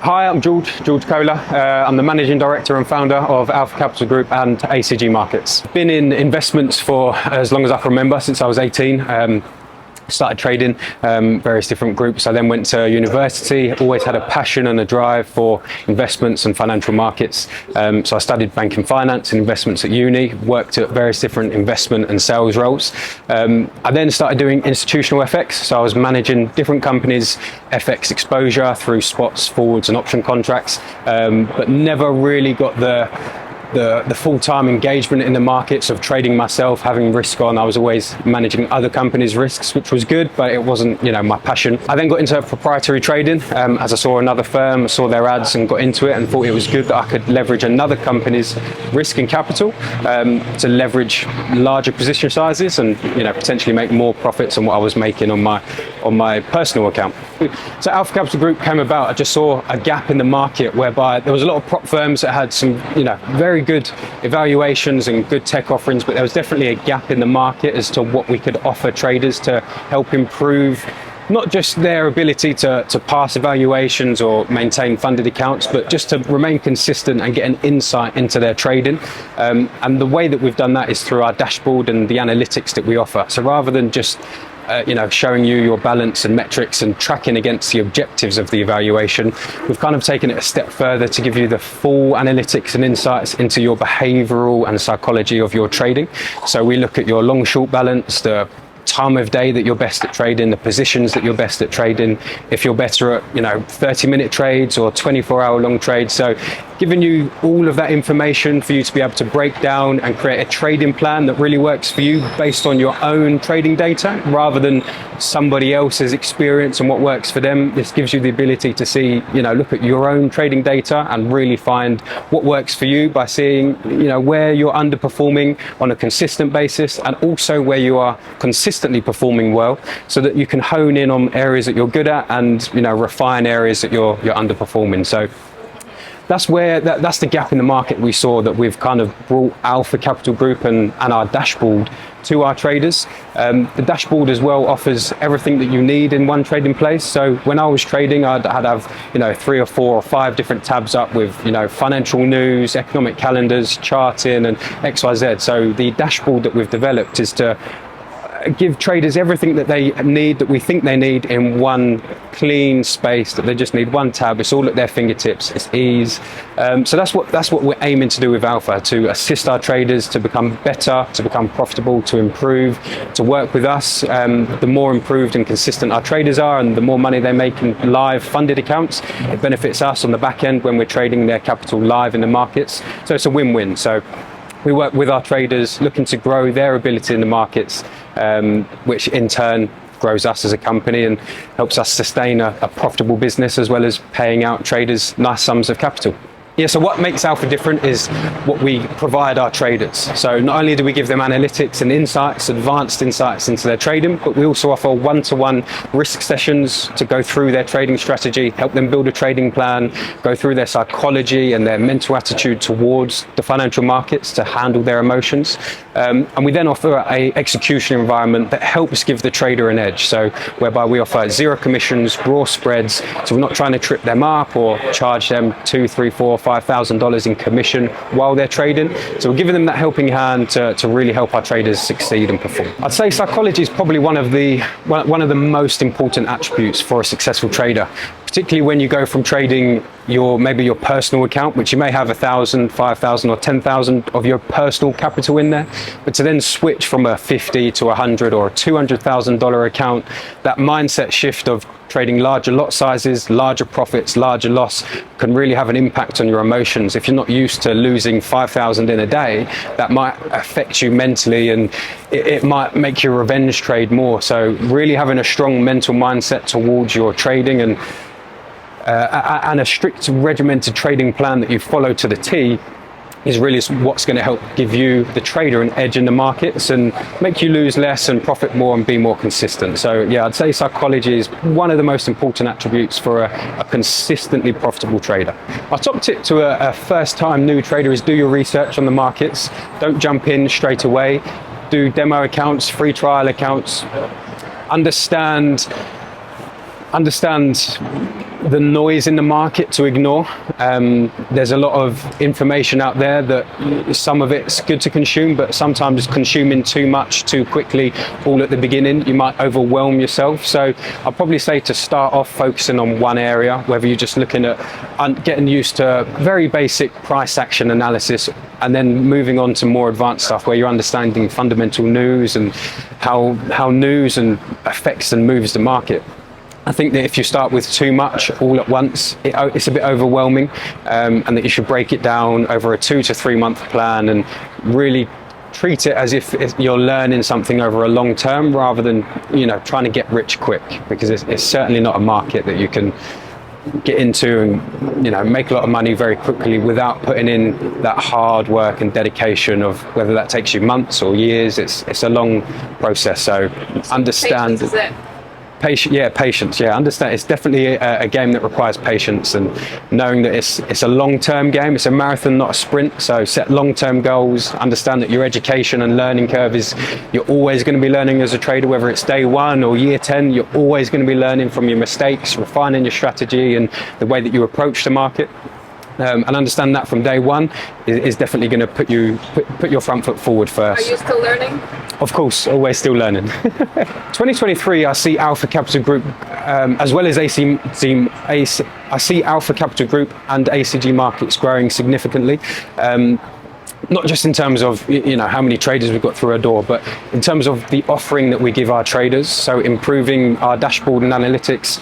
Hi, I'm George Kohler. I'm the Managing Director and Founder of Alpha Capital Group and ACGMarkets. Been in investments for as long as I can remember, since I was 18. Started trading various different groups. I then went to university, always had a passion and a drive for investments and financial markets. So I studied banking finance and investments at uni, worked at various different investment and sales roles. I then started doing institutional FX. So I was managing different companies' FX exposure through spots, forwards and option contracts, but never really got the full-time engagement in the markets of trading myself, having risk on. I was always managing other companies' risks, which was good, but it wasn't, my passion. I then got into proprietary trading as I saw another firm, saw their ads and got into it and thought it was good that I could leverage another company's risk and capital to leverage larger position sizes and potentially make more profits than what I was making on my personal account. So Alpha Capital Group came about. I just saw a gap in the market whereby there was a lot of prop firms that had some very good evaluations and good tech offerings, but there was definitely a gap in the market as to what we could offer traders to help improve not just their ability to pass evaluations or maintain funded accounts, but just to remain consistent and get an insight into their trading. And the way that we've done that is through our dashboard and the analytics that we offer. So rather than just showing you your balance and metrics and tracking against the objectives of the evaluation, we've kind of taken it a step further to give you the full analytics and insights into your behavioral and psychology of your trading. So we look at your long short balance, the time of day that you're best at trading, the positions that you're best at trading, if you're better at 30-minute trades or 24-hour long trades. So giving you all of that information for you to be able to break down and create a trading plan that really works for you based on your own trading data rather than somebody else's experience and what works for them. This gives you the ability to see, look at your own trading data and really find what works for you by seeing, where you're underperforming on a consistent basis and also where you are consistently performing well, so that you can hone in on areas that you're good at and, refine areas that you're underperforming. So that's the gap in the market we saw, that we've kind of brought Alpha Capital Group and our dashboard to our traders. The dashboard as well offers everything that you need in one trading place. So when I was trading, I'd have 3 or 4 or 5 different tabs up with financial news, economic calendars, charting and XYZ. So the dashboard that we've developed is to give traders everything that they need, that we think they need, in one clean space, that they just need one tab. It's all at their fingertips. It's ease. So that's what we're aiming to do with Alpha, to assist our traders to become better, to become profitable, to improve, to work with us. The more improved and consistent our traders are and the more money they make in live funded accounts, it benefits us on the back end when we're trading their capital live in the markets. So it's a win-win. So we work with our traders looking to grow their ability in the markets, which in turn grows us as a company and helps us sustain a profitable business, as well as paying out traders nice sums of capital. Yeah, so what makes Alpha different is what we provide our traders. So not only do we give them analytics and insights, advanced insights into their trading, but we also offer one-to-one risk sessions to go through their trading strategy, help them build a trading plan, go through their psychology and their mental attitude towards the financial markets to handle their emotions. And we then offer an execution environment that helps give the trader an edge. So whereby we offer zero commissions, raw spreads, so we're not trying to trip them up or charge them $2,000, $3,000, $4,000, $5,000 in commission while they're trading. So we're giving them that helping hand to really help our traders succeed and perform. I'd say psychology is probably one of the most important attributes for a successful trader, particularly when you go from trading maybe your personal account, which you may have 1,000, 5,000 or 10,000 of your personal capital in there, but to then switch from a 50 to 100 or a $200,000 account, that mindset shift of trading larger lot sizes, larger profits, larger loss can really have an impact on your emotions. If you're not used to losing 5,000 in a day, that might affect you mentally and it might make your revenge trade more. So really having a strong mental mindset towards your trading and a strict regimented trading plan that you follow to the T is really what's going to help give you, the trader, an edge in the markets and make you lose less and profit more and be more consistent. So yeah, I'd say psychology is one of the most important attributes for a consistently profitable trader. Our top tip to a first-time new trader is do your research on the markets. Don't jump in straight away. Do demo accounts, free trial accounts. Understand the noise in the market to ignore. There's a lot of information out there that some of it's good to consume, but sometimes consuming too much too quickly all at the beginning, you might overwhelm yourself. So I'll probably say to start off focusing on one area, whether you're just looking at getting used to very basic price action analysis, and then moving on to more advanced stuff where you're understanding fundamental news and how news and affects and moves the market. I think that if you start with too much all at once, it's a bit overwhelming, and that you should break it down over a 2 to 3 month plan and really treat it as if you're learning something over a long term, rather than trying to get rich quick, because it's certainly not a market that you can get into and make a lot of money very quickly without putting in that hard work and dedication of whether that takes you months or years. It's a long process. So understand. Patience, is it? Patience. Understand. It's definitely a game that requires patience, and knowing that it's a long-term game. It's a marathon, not a sprint. So set long-term goals. Understand that your education and learning curve you're always going to be learning as a trader, whether it's day 1 or year 10. You're always going to be learning from your mistakes, refining your strategy and the way that you approach the market. And understand that from day 1 is definitely going to put your front foot forward first. Are you still learning? Of course, always still learning. 2023, I see Alpha Capital Group, as well as I see Alpha Capital Group and ACGMarkets growing significantly. Not just in terms of how many traders we've got through our door, but in terms of the offering that we give our traders. So improving our dashboard and analytics,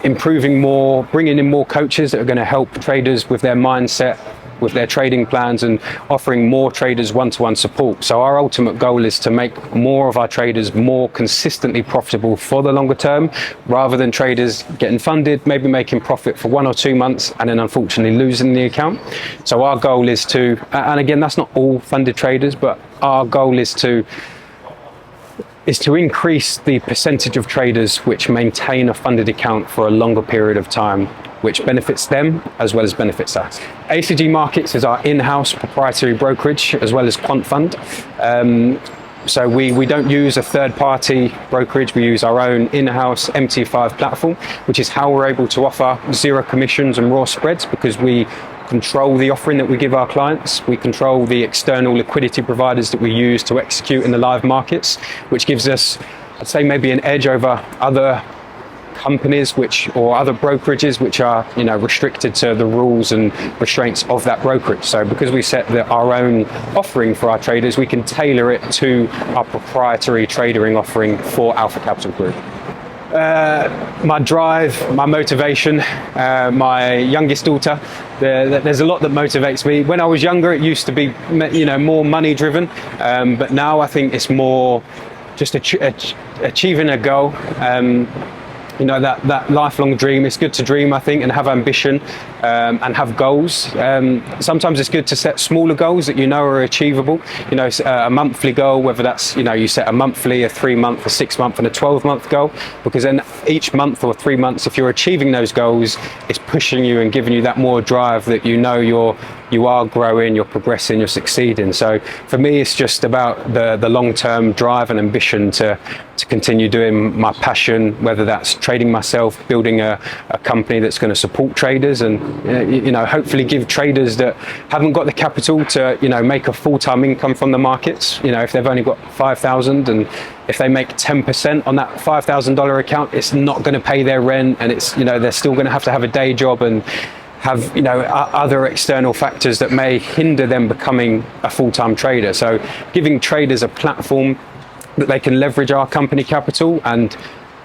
improving more, bringing in more coaches that are going to help traders with their mindset, with their trading plans, and offering more traders one-to-one support. So our ultimate goal is to make more of our traders more consistently profitable for the longer term, rather than traders getting funded, maybe making profit for 1 or 2 months and then unfortunately losing the account. So our goal is to, and again, that's not all funded traders, but our goal is to increase the percentage of traders which maintain a funded account for a longer period of time, which benefits them as well as benefits us. ACGMarkets is our in-house proprietary brokerage as well as quant fund. So we don't use a third-party brokerage. We use our own in-house MT5 platform, which is how we're able to offer zero commissions and raw spreads, because we control the offering that we give our clients. We control the external liquidity providers that we use to execute in the live markets, which gives us, I'd say, maybe an edge over other companies or other brokerages which are restricted to the rules and restraints of that brokerage. So because we set our own offering for our traders, we can tailor it to our proprietary trading offering for Alpha Capital Group. My drive, my motivation, my youngest daughter, there's a lot that motivates me. When I was younger, it used to be more money driven, but now I think it's more just achieving a goal. That lifelong dream. It's good to dream, I think, and have ambition, and have goals. Sometimes it's good to set smaller goals that are achievable. A monthly goal, whether that's you set a monthly, a 3-month, a 6-month, and a 12-month goal, because then each month or 3 months, if you're achieving those goals, it's pushing you and giving you that more drive that you are growing, you're progressing, you're succeeding. So for me, it's just about the long-term drive and ambition to continue doing my passion, whether that's trading myself, building a company that's going to support traders, and hopefully give traders that haven't got the capital to make a full-time income from the markets. If they've only got 5,000, and if they make 10% on that $5,000 account, it's not going to pay their rent, and it's they're still going to have a day job and have other external factors that may hinder them becoming a full-time trader. So giving traders a platform that they can leverage our company capital and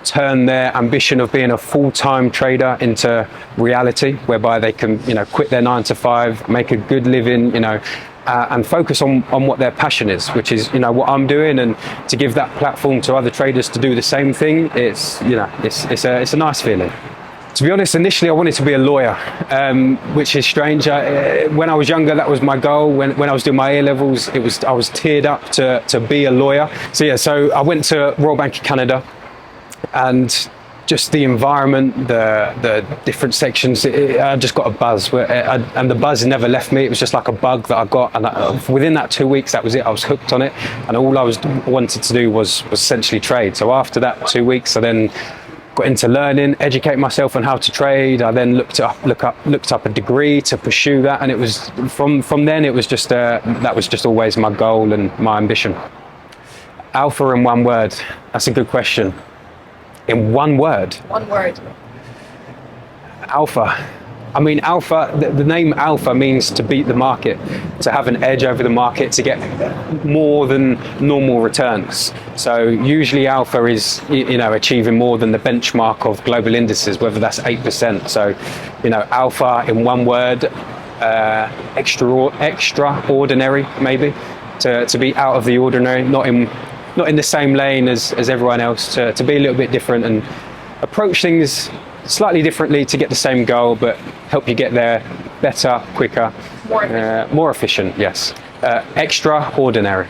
turn their ambition of being a full-time trader into reality, whereby they can quit their 9 to 5, make a good living, and focus on what their passion is, which is what I'm doing, and to give that platform to other traders to do the same thing. It's a nice feeling. To be honest, initially I wanted to be a lawyer, which is strange. When I was younger, that was my goal. When I was doing my A-levels, I was tiered up to be a lawyer. So I went to Royal Bank of Canada, and just the environment, the different sections, I just got a buzz, and the buzz never left me. It was just like a bug that I got, and within that 2 weeks, that was it. I was hooked on it, and all I wanted to do was essentially trade. So after that 2 weeks, I then got into learning, educate myself on how to trade. I then looked up a degree to pursue that, and it was from then it was just that was just always my goal and my ambition. Alpha in one word. That's a good question. In one word. One word. Alpha. I mean, alpha, the name alpha means to beat the market, to have an edge over the market, to get more than normal returns. So usually alpha is, achieving more than the benchmark of global indices, whether that's 8%. So, alpha in one word, extraordinary maybe, to be out of the ordinary, not in the same lane as everyone else, to be a little bit different and approach things slightly differently to get the same goal, but help you get there better, quicker, more efficient. Yes, extraordinary.